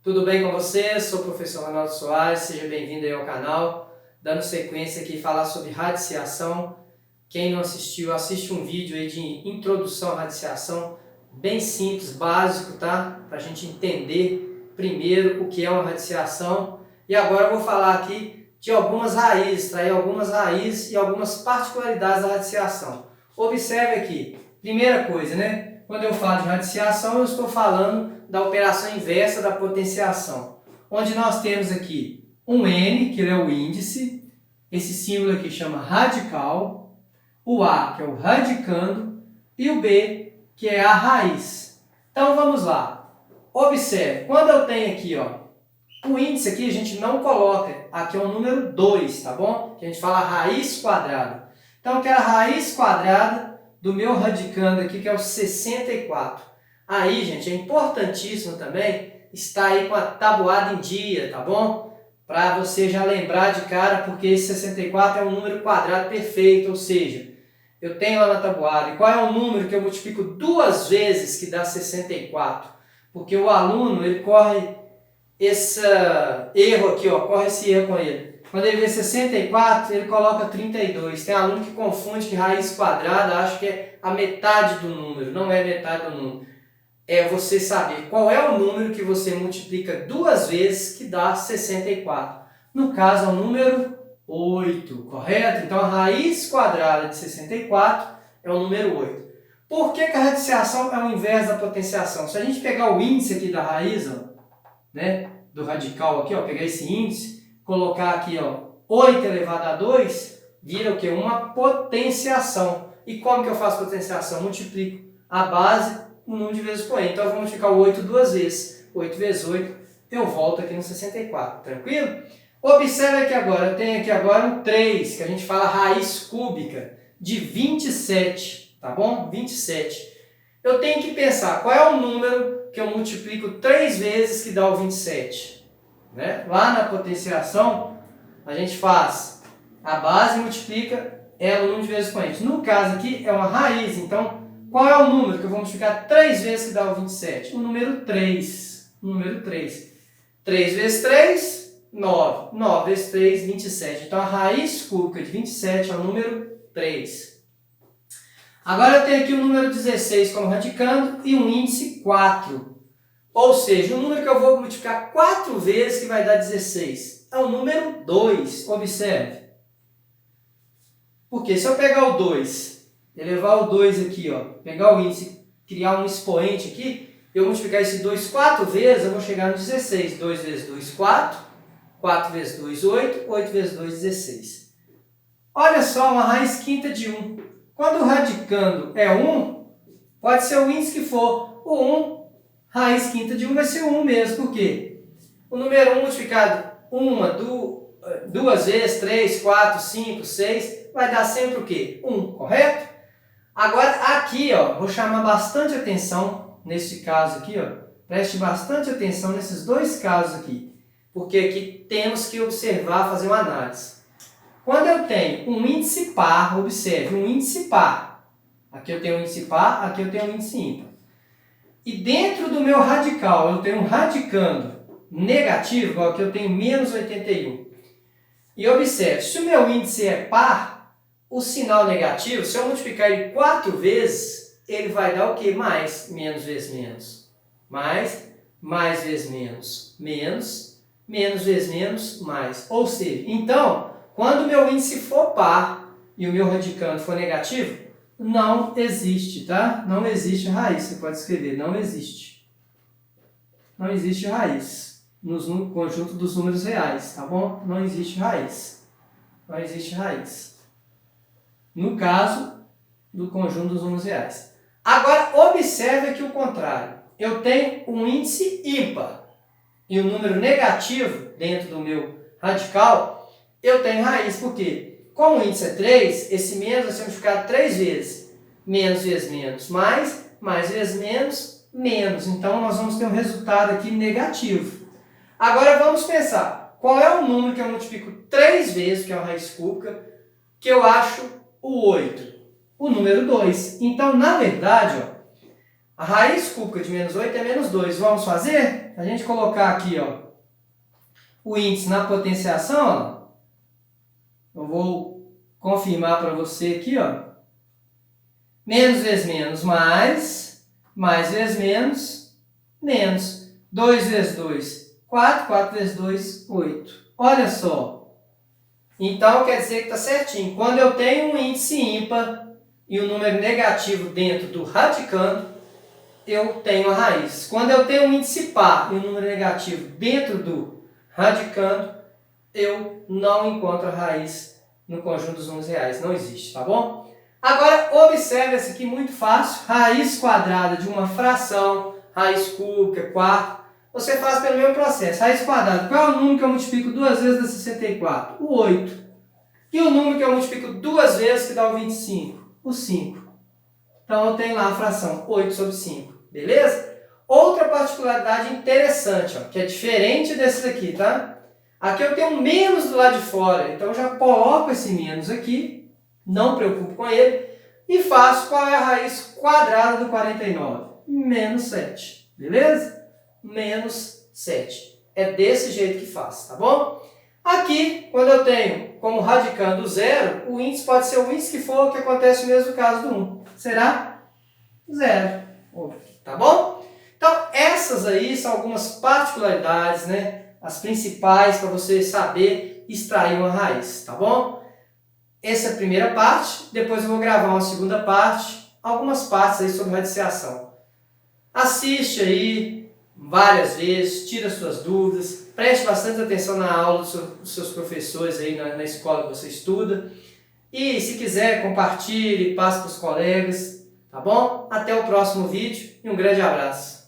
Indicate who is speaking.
Speaker 1: Tudo bem com você? Sou o professor Ronaldo Soares, seja bem-vindo aí ao canal. Dando sequência aqui, falar sobre radiciação. Quem não assistiu, assiste um vídeo aí de introdução à radiciação, bem simples, básico, tá? Para a gente entender primeiro o que é uma radiciação. E agora eu vou falar aqui de algumas raízes, trair algumas raízes e algumas particularidades da radiciação. Observe aqui, primeira coisa, né? Quando eu falo de radiciação, eu estou falando da operação inversa da potenciação, onde nós temos aqui um N, que é o índice, esse símbolo aqui chama radical, o A, que é o radicando, e o B, que é a raiz. Então vamos lá. Observe, quando eu tenho aqui, ó, o índice aqui a gente não coloca, aqui é o número 2, tá bom? Que a gente fala raiz quadrada. Então eu quero a raiz quadrada do meu radicando aqui, que é o 64. Aí, gente, é importantíssimo também estar aí com a tabuada em dia, tá bom? Para você já lembrar de cara, porque esse 64 é um número quadrado perfeito, ou seja, eu tenho lá na tabuada. E qual é o número que eu multiplico duas vezes que dá 64? Porque o aluno, ele corre esse erro aqui, ó, corre esse erro com ele. Quando ele vê 64, ele coloca 32. Tem aluno que confunde que raiz quadrada, acha que é a metade do número. Não é metade do número. É você saber qual é o número que você multiplica duas vezes que dá 64. No caso, é o número 8, correto? Então, a raiz quadrada de 64 é o número 8. Por que a radiciação é o inverso da potenciação? Se a gente pegar o índice aqui da raiz, ó, né, do radical aqui, ó, pegar esse índice, colocar aqui, ó, 8 elevado a 2, vira o quê? Uma potenciação. E como que eu faço potenciação? Multiplico a base o número de vezes por n. Então eu vou multiplicar o 8 duas vezes. 8 vezes 8, eu volto aqui no 64. Tranquilo? Observe aqui agora, eu tenho aqui agora um 3, que a gente fala raiz cúbica, de 27, tá bom? 27. Eu tenho que pensar qual é o número que eu multiplico 3 vezes que dá o 27. Né? Lá na potenciação, a gente faz a base e multiplica ela o número de vezes expoente. No caso aqui, é uma raiz. Então, qual é o número que eu vou multiplicar 3 vezes que dá o 27? O número 3. O número 3. 3 vezes 3, 9. 9 vezes 3, 27. Então, a raiz cúbica de 27 é o número 3. Agora, eu tenho aqui o número 16 como radicando e um índice 4. Ou seja, o número que eu vou multiplicar 4 vezes que vai dar 16 é o número 2. Observe. Porque se eu pegar o 2, elevar o 2 aqui, ó, pegar o índice, criar um expoente aqui, eu multiplicar esse 2 4 vezes, eu vou chegar no 16. 2 vezes 2, 4. 4 vezes 2, 8. 8 vezes 2, 16. Olha só, uma raiz quinta de 1. Quando o radicando é 1, pode ser o índice que for. O 1, raiz quinta de 1 vai ser 1 mesmo. Por quê? O número 1 multiplicado duas vezes, 3, 4, 5, 6, vai dar sempre o quê? 1, correto? Agora aqui, ó, vou chamar bastante atenção nesse caso aqui, ó. Preste bastante atenção nesses dois casos aqui. Porque aqui temos que observar, fazer uma análise. Quando eu tenho um índice par, observe, um índice par. Aqui eu tenho um índice par, aqui eu tenho um índice ímpar. E dentro do meu radical, eu tenho um radicando negativo, igual aqui eu tenho menos 81. E observe, se o meu índice é par, o sinal negativo, se eu multiplicar ele 4 vezes, ele vai dar o quê? Mais, menos vezes menos. Mais vezes menos. Menos vezes menos, mais. Ou seja, então, quando o meu índice for par e o meu radicando for negativo, não existe, tá? Não existe raiz. Você pode escrever, não existe. Não existe raiz no conjunto dos números reais, tá bom? Não existe raiz. Não existe raiz. No caso do conjunto dos números reais. Agora, observe aqui o contrário. Eu tenho um índice ímpar e um número negativo dentro do meu radical, eu tenho raiz. Por quê? Como o índice é 3, esse menos vai ser multiplicado 3 vezes. Menos vezes menos, mais vezes menos, menos. Então, nós vamos ter um resultado aqui negativo. Agora, vamos pensar. Qual é o número que eu multiplico 3 vezes, que é uma raiz cúbica, que eu acho o 8? O número 2. Então, na verdade, ó, A raiz cúbica de menos 8 é menos 2. Vamos fazer? A gente colocar aqui, ó, o índice na potenciação, ó. Eu vou confirmar para você aqui, ó. Menos vezes menos, mais vezes menos, menos. 2 vezes 2, 4, 4 vezes 2, 8. Olha só. Então, quer dizer que está certinho. Quando eu tenho um índice ímpar e um número negativo dentro do radicando, eu tenho a raiz. Quando eu tenho um índice par e um número negativo dentro do radicando, eu não encontro a raiz no conjunto dos números reais. Não existe, tá bom? Agora, observe esse aqui muito fácil. Raiz quadrada de uma fração, raiz cúbica, quarto. Você faz pelo mesmo processo. Raiz quadrada. Qual é o número que eu multiplico duas vezes da 64? O 8. E o número que eu multiplico duas vezes que dá o 25? O 5. Então, eu tenho lá a fração 8 sobre 5. Beleza? Outra particularidade interessante, ó, que é diferente desses aqui, tá? Aqui eu tenho um menos do lado de fora. Então, eu já coloco esse menos aqui. Não preocupo com ele. E faço qual é a raiz quadrada do 49? Menos 7. Beleza? Menos 7. É desse jeito que faz, tá bom? Aqui, quando eu tenho como radicando 0, o índice pode ser o índice que for, que acontece o mesmo caso do 1. Será 0. Tá bom? Então, essas aí são algumas particularidades, né? As principais para você saber extrair uma raiz, tá bom? Essa é a primeira parte. Depois eu vou gravar uma segunda parte, algumas partes aí sobre radiciação. Assiste aí várias vezes, tira suas dúvidas, preste bastante atenção na aula dos seus professores aí na escola que você estuda. E se quiser, compartilhe, passe para os colegas, tá bom? Até o próximo vídeo e um grande abraço.